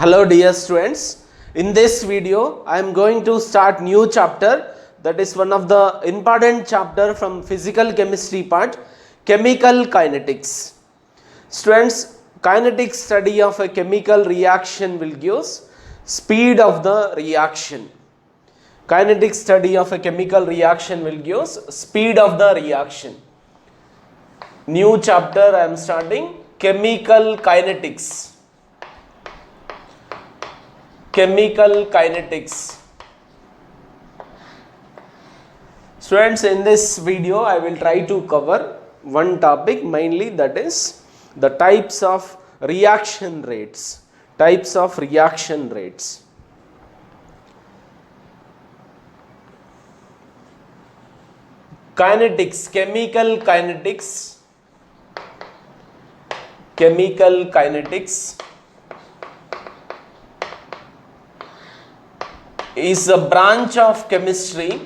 Hello dear students, in this video I am going to start new chapter, that is one of the important chapter from physical chemistry part, chemical kinetics. Students, kinetic study of a chemical reaction will give speed of the reaction. Kinetic study of a chemical reaction will give speed of the reaction. New chapter I am starting, chemical kinetics. Chemical kinetics. Students, in this video I will try to cover one topic mainly, that is the types of reaction rates. Types of reaction rates. Kinetics, chemical kinetics. Chemical kinetics is a branch of chemistry,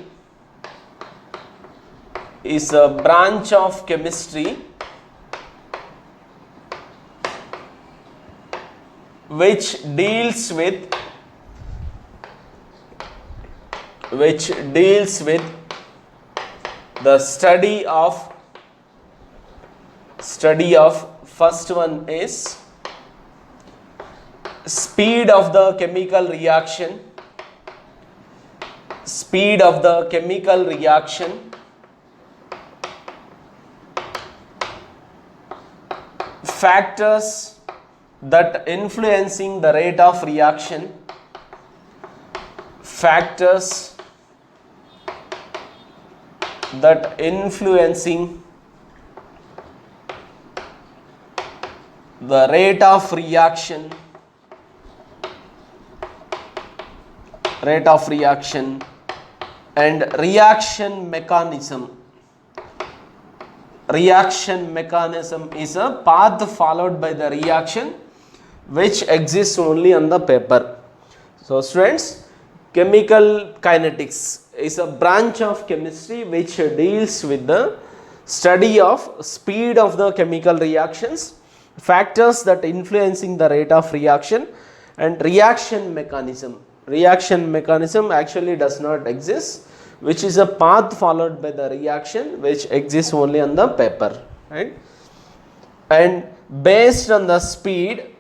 which deals with the study of first one is speed of the chemical reaction, factors that influencing the rate of reaction, the rate of reaction, and reaction mechanism. Reaction mechanism is a path followed by the reaction which exists only on the paper. So students, chemical kinetics is a branch of chemistry which deals with the study of speed of the chemical reactions, factors that influencing the rate of reaction, and reaction mechanism. Reaction mechanism actually does not exist, which is a path followed by the reaction which exists only on the paper, right? And based on the speed,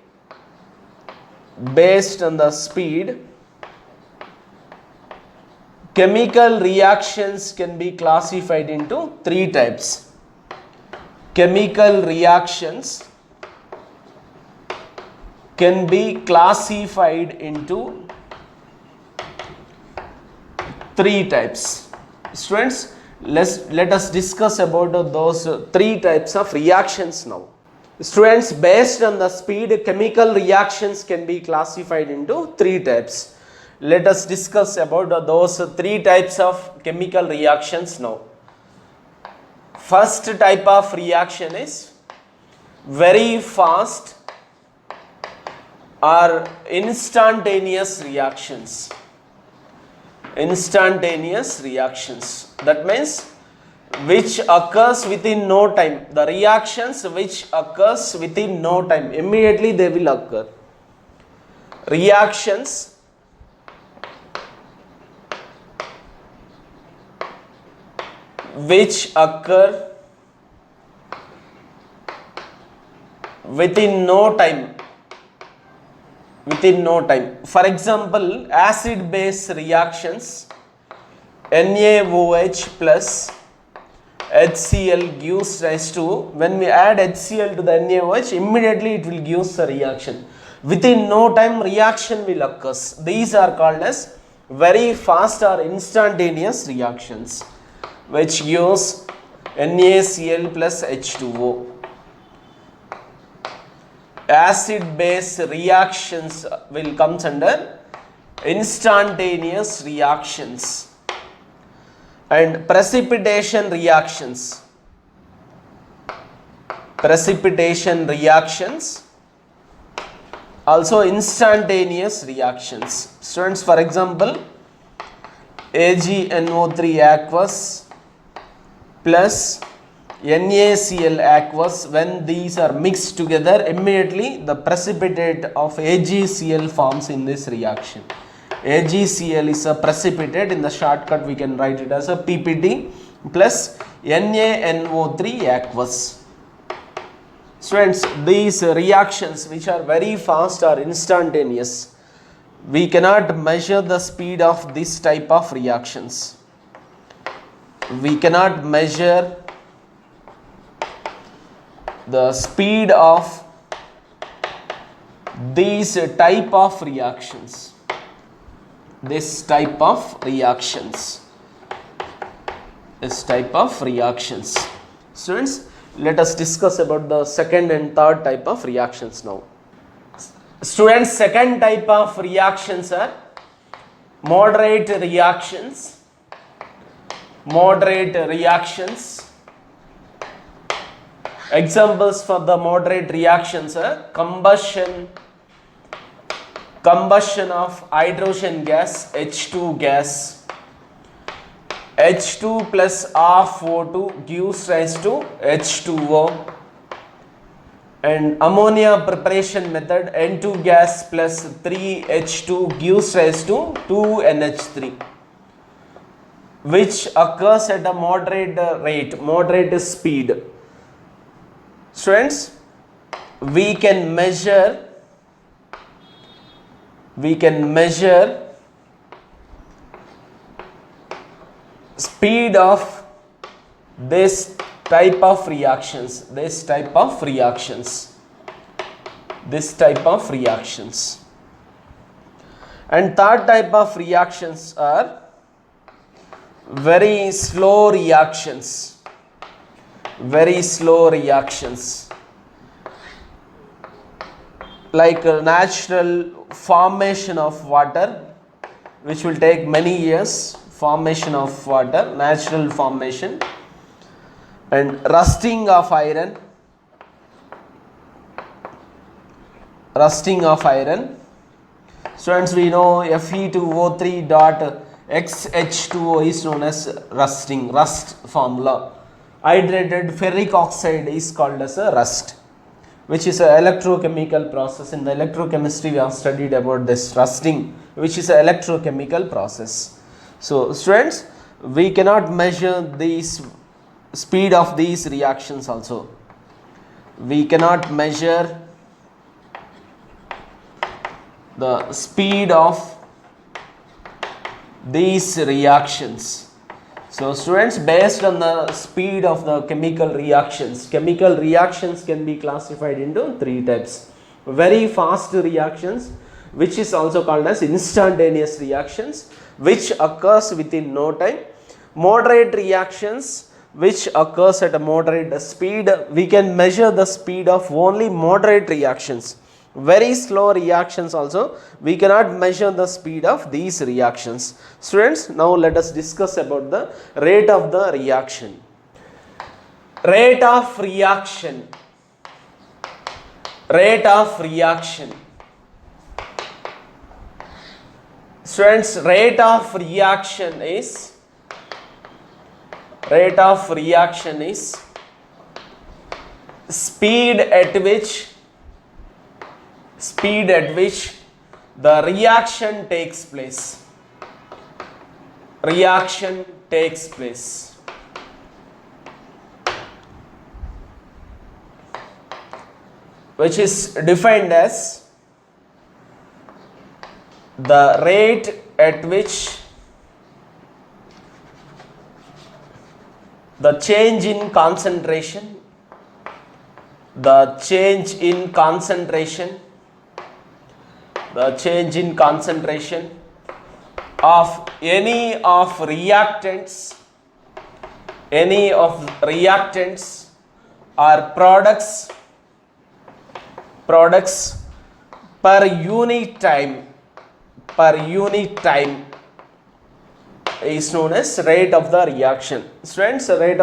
chemical reactions can be classified into three types. Chemical reactions can be classified into three types. Students, let us discuss about those three types of reactions now. Students, based on the speed, chemical reactions can be classified into three types. Let us discuss about those three types of chemical reactions now. First type of reaction is very fast or instantaneous reactions. That means which occurs within no time. The reactions which occurs within no time, immediately they will occur. Reactions which occur within no time. For example, acid base reactions, NaOH plus HCl gives rise to, when we add HCl to the NaOH, immediately it will give the reaction. Within no time reaction will occur. These are called as very fast or instantaneous reactions, which gives NaCl plus H2O. Acid base reactions will come under instantaneous reactions, and precipitation reactions also instantaneous reactions. Students, for example, AgNO3 aqueous plus NaCl aqueous, when these are mixed together, immediately the precipitate of AgCl forms in this reaction. AgCl is a precipitate. In the shortcut we can write it as a PPT plus NaNO3 aqueous. Students, these reactions which are very fast are instantaneous. We cannot measure the speed of this type of reactions. We cannot measure the speed of these type of reactions. This type of reactions. Students, let us discuss about the second and third type of reactions now. Students, second type of reactions are moderate reactions. Examples for the moderate reactions are combustion of hydrogen gas, H2 gas. H2 plus half O2 gives rise to H2O. And ammonia preparation method, N2 gas plus 3H2 gives rise to 2NH3, which occurs at a moderate speed. Students, we can measure speed of this type of reactions. And third type of reactions are very slow reactions. Like a natural formation of water, which will take many years. Natural formation. And rusting of iron. Students, we know Fe2O3 dot XH2O is known as rust formula. Hydrated ferric oxide is called as a rust, which is an electrochemical process. In the electrochemistry we have studied about this rusting, which is an electrochemical process. So students, we cannot measure these speed of these reactions also. We cannot measure the speed of these reactions. So students, based on the speed of the chemical reactions can be classified into three types. Very fast reactions, which is also called as instantaneous reactions, which occurs within no time. Moderate reactions, which occurs at a moderate speed. We can measure the speed of only moderate reactions. Very slow reactions also, we cannot measure the speed of these reactions. Students, now let us discuss about the rate of the reaction. Students, rate of reaction is speed at which the reaction takes place. Which is defined as the rate at which the change in concentration of any of reactants or products per unit time is known as rate of the reaction. Students, rate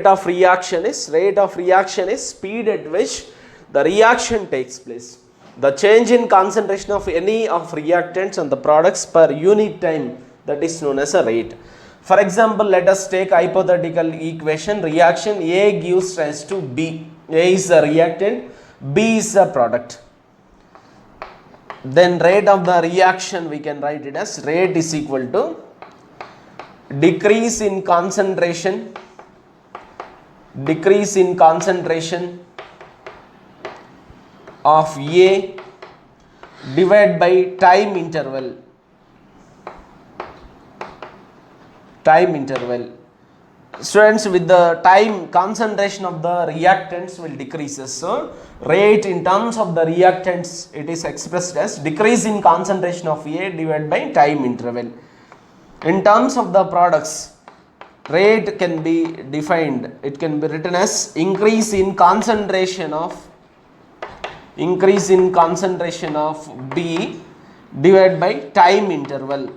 of reaction is speed at which the reaction takes place. The change in concentration of any of reactants and the products per unit time, that is known as a rate. For example, let us take hypothetical equation. Reaction A gives rise to B. A is the reactant, B is the product. Then rate of the reaction, we can write it as rate is equal to decrease in concentration of A divided by time interval. Students, with the time, concentration of the reactants will decreases. So rate in terms of the reactants, it is expressed as decrease in concentration of A divided by time interval. In terms of the products, rate can be defined, it can be written as increase in concentration of B divided by time interval,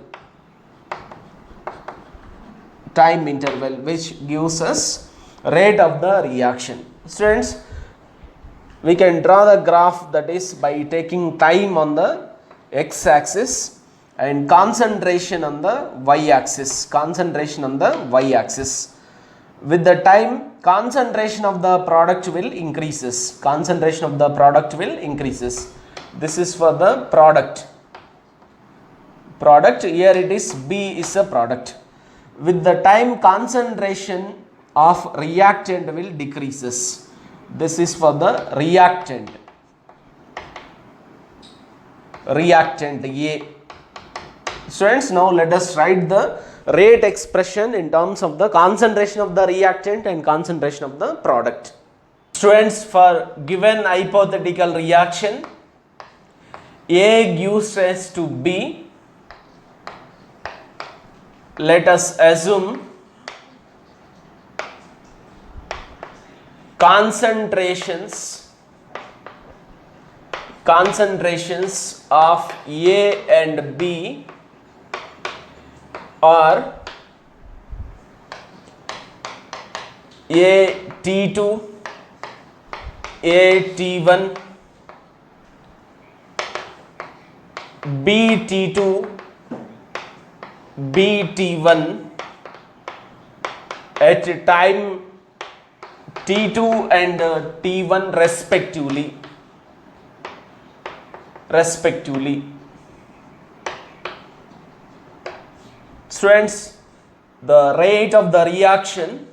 which gives us rate of the reaction. Students, we can draw the graph, that is by taking time on the x-axis and concentration on the y-axis. With the time, concentration of the product will increases. This is for the product. Here it is, B is a product. With the time, concentration of reactant will decreases. This is for the reactant A. Students, now let us write the rate expression in terms of the concentration of the reactant and concentration of the product. Students, for given hypothetical reaction, A gives rise to B. Let us assume concentrations of A and B are AT2, AT1, BT2, BT1 at time T2 and T1 respectively. Students, the rate of the reaction,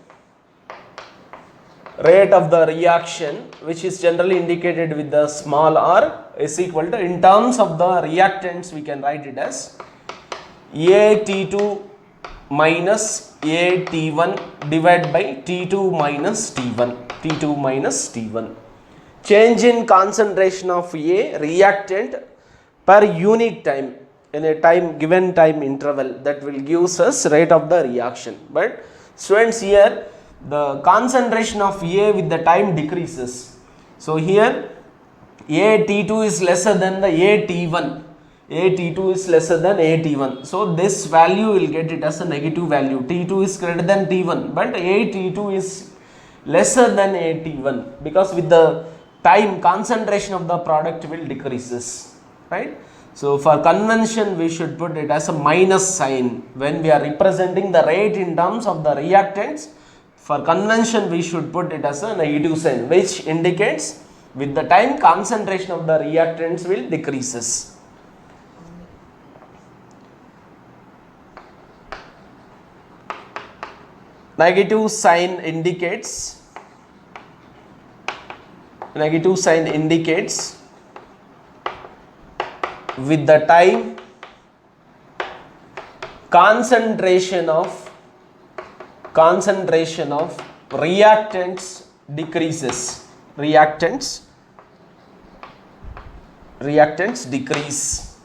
which is generally indicated with the small r, is equal to, in terms of the reactants, we can write it as AT2 minus AT1 divided by T2 minus T1. Change in concentration of A reactant per unit time in a given time interval, that will give us rate of the reaction. But students, here the concentration of A with the time decreases. So here AT2 is lesser than the AT1. AT2 is lesser than AT1. So this value will get it as a negative value. T2 is greater than T1, but AT2 is lesser than AT1, because with the time, concentration of the product will decreases, right? So for convention, we should put it as a minus sign when we are representing the rate in terms of the reactants. For convention, we should put it as a negative sign, which indicates with the time, concentration of the reactants will decreases. Negative sign indicates with the time, concentration of reactants decreases. Reactants decrease.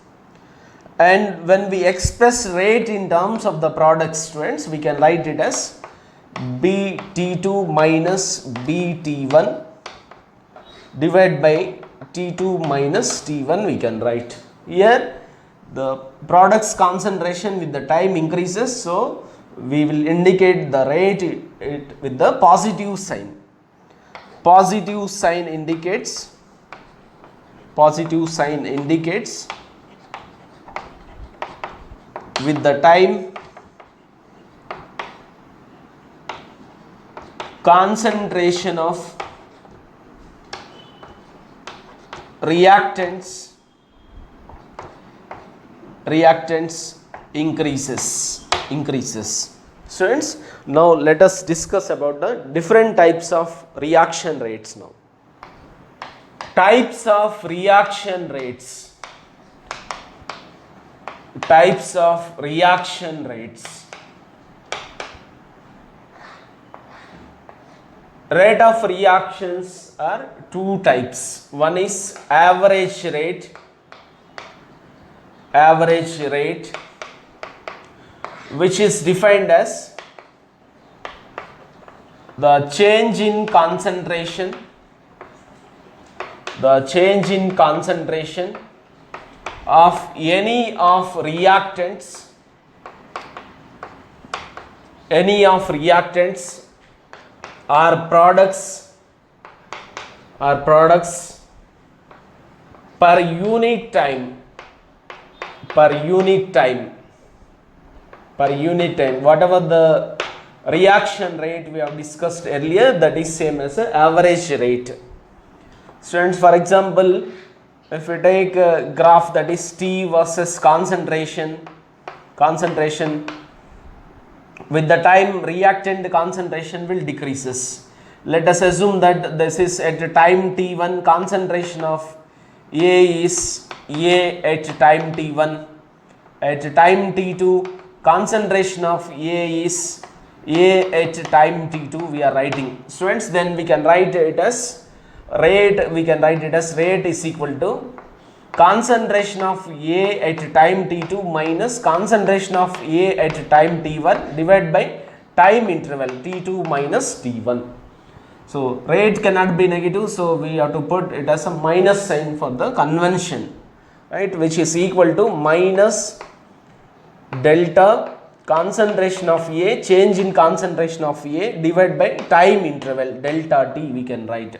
And when we express rate in terms of the product, students, we can write it as BT2 minus BT1 divided by T2 minus T1, we can write. Here the product's concentration with the time increases, so we will indicate the rate with the positive sign. Positive sign indicates with the time, concentration of reactants increases. Students, now let us discuss about the different types of reaction rates. Now, types of reaction rates. Rate of reactions are two types. One is average rate, which is defined as the change in concentration of any of reactants or products per unit time, whatever the reaction rate we have discussed earlier, that is same as a average rate. Students, for example, if we take a graph that is T versus concentration, with the time reactant concentration will decreases. Let us assume that this is at time t1, concentration of A is A at time t1. At time t2, concentration of A is A at time t2 we are writing. Students, then we can write it as rate, rate is equal to concentration of A at time t2 minus concentration of A at time t1 divided by time interval t2 minus t1. So rate cannot be negative, so we have to put it as a minus sign for the convention, right, which is equal to minus delta concentration of A, change in concentration of A divided by time interval delta t we can write.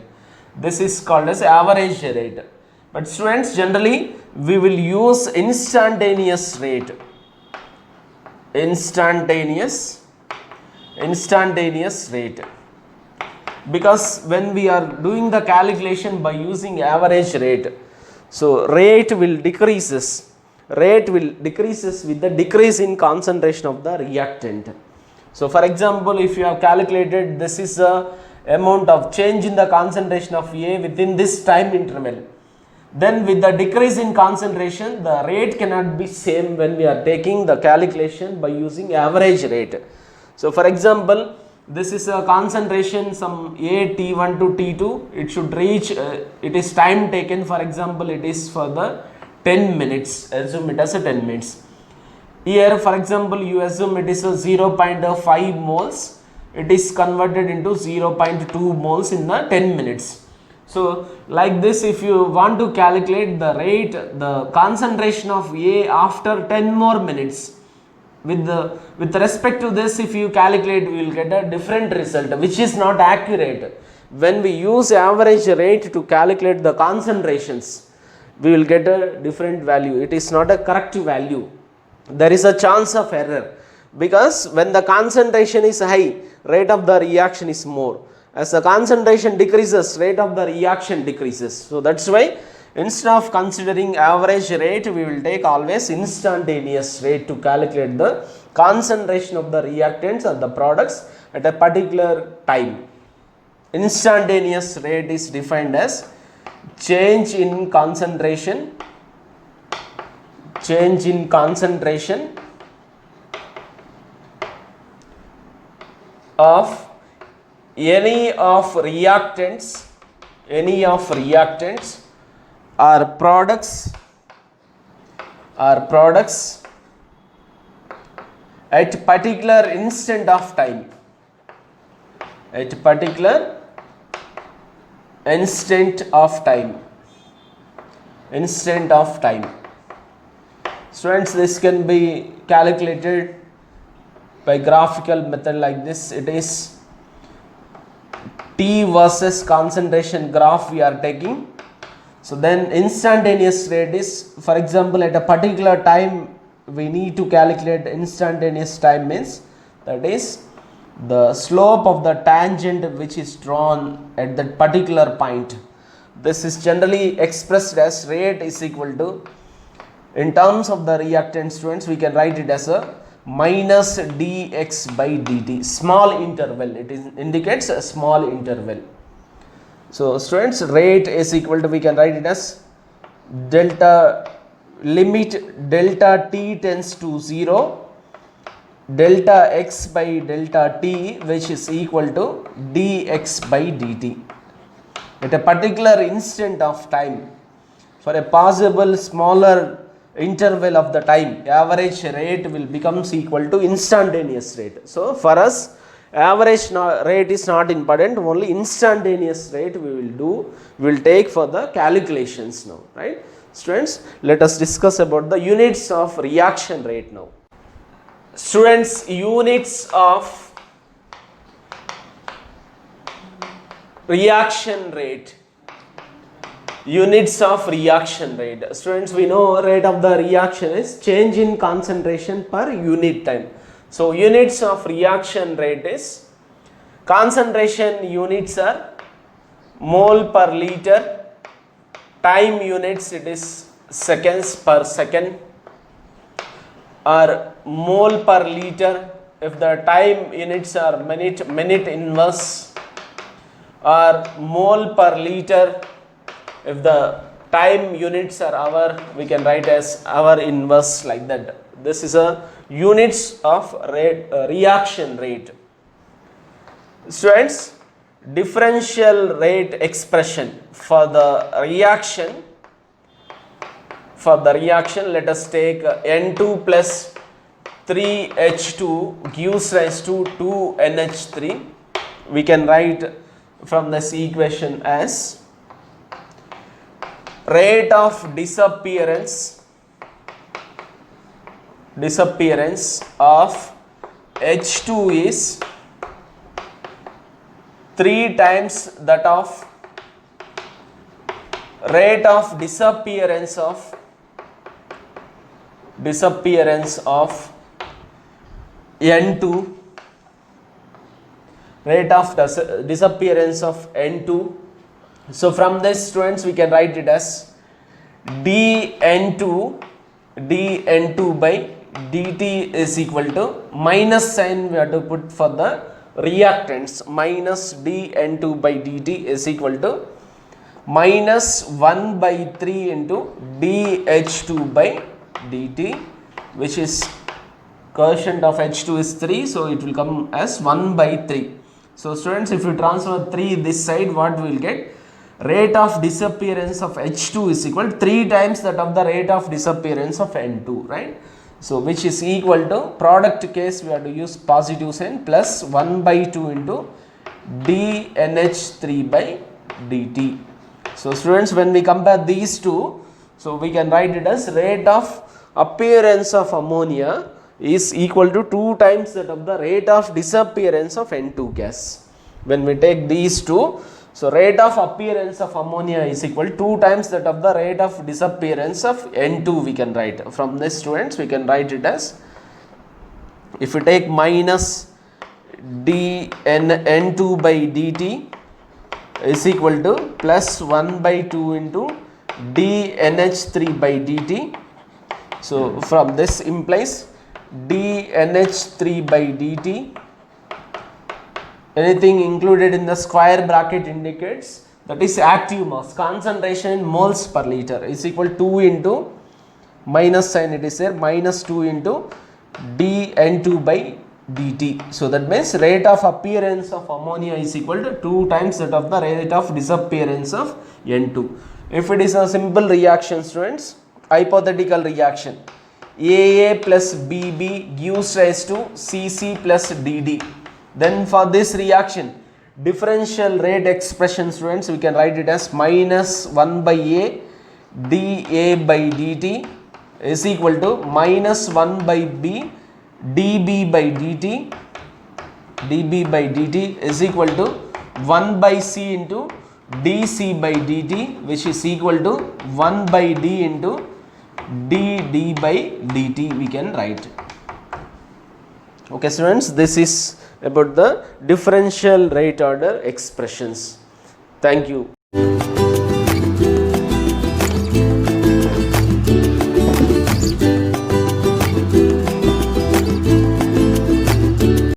This is called as average rate. But students, generally we will use instantaneous rate, because when we are doing the calculation by using average rate, so rate will decreases with the decrease in concentration of the reactant. So for example, if you have calculated this is the amount of change in the concentration of A within this time interval, then with the decrease in concentration, the rate cannot be same when we are taking the calculation by using average rate. So for example, this is a concentration some A T1 to T2, it should reach, it is time taken, for example, it is for the 10 minutes, assume it as a 10 minutes. Here for example, you assume it is a 0.5 moles, it is converted into 0.2 moles in the 10 minutes. So like this, if you want to calculate the rate, the concentration of A after 10 more minutes, with respect to this, if you calculate, we will get a different result, which is not accurate. When we use average rate to calculate the concentrations, we will get a different value. It is not a correct value. There is a chance of error, because when the concentration is high, rate of the reaction is more. As the concentration decreases, rate of the reaction decreases. So that's why instead of considering average rate, we will take always instantaneous rate to calculate the concentration of the reactants or the products at a particular time. Instantaneous rate is defined as change in concentration of any of reactants or products at particular instant of time, instant of time. Students, this can be calculated by graphical method like this. It is T versus concentration graph we are taking. So then instantaneous rate is, for example, at a particular time we need to calculate instantaneous time, means that is the slope of the tangent which is drawn at that particular point. This is generally expressed as rate is equal to, in terms of the reactant students, we can write it as a minus dx by dt, small interval, it indicates a small interval. So students, rate is equal to, we can write it as delta, limit delta t tends to 0, delta x by delta t, which is equal to dx by dt. At a particular instant of time, for a possible smaller interval of the time, average rate will becomes equal to instantaneous rate. So for us, average rate is not important, only instantaneous rate we will take for the calculations now, right? Students, let us discuss about the units of reaction rate now. Students, units of reaction rate. Units of reaction rate. Students, we know rate of the reaction is change in concentration per unit time. So units of reaction rate is, concentration units are mole per liter, time units it is seconds per second, or mole per liter if the time units are minute inverse, or mole per liter if the time units are hour, we can write as hour inverse, like that. This is a units of reaction rate. Students, differential rate expression for the reaction. For the reaction, let us take N2 plus 3H2 gives rise to 2NH3. We can write from this equation as rate of disappearance of H2 is 3 times that of rate of disappearance of N2, rate of disappearance of N2. So from this, students, we can write it as dN2 by dt is equal to, minus sign we have to put for the reactants, minus dN2 by dt is equal to minus 1 by 3 into dH2 by dt, which is quotient of H2 is 3, so it will come as 1 by 3. So students, if you transfer 3 this side, what we will get? Rate of disappearance of H2 is equal to 3 times that of the rate of disappearance of N2, right? So which is equal to, product case we have to use positive sign, plus 1 by 2 into dNH3 by dt. So students, when we compare these two, so we can write it as rate of appearance of ammonia is equal to 2 times that of the rate of disappearance of N2 gas. When we take these two, so rate of appearance of ammonia is equal to 2 times that of the rate of disappearance of N2 we can write. From this, students, we can write it as, if we take minus dN2 by dt is equal to plus 1 by 2 into dNH3 by dt. So from this implies dNH3 by dt, anything included in the square bracket indicates that is active mass, concentration in moles per liter is equal to 2 into minus sign, it is there, minus 2 into dN2 by dt. So that means rate of appearance of ammonia is equal to 2 times that of the rate of disappearance of N2. If it is a simple reaction, students, hypothetical reaction, AA plus BB gives rise to CC plus DD. Then for this reaction, differential rate expression, students, we can write it as minus 1 by A dA by dt is equal to minus 1 by B dB by dt is equal to 1 by C into dC by dt, which is equal to 1 by D into dd by dt we can write. Okay, students, this is about the differential rate order expressions. Thank you.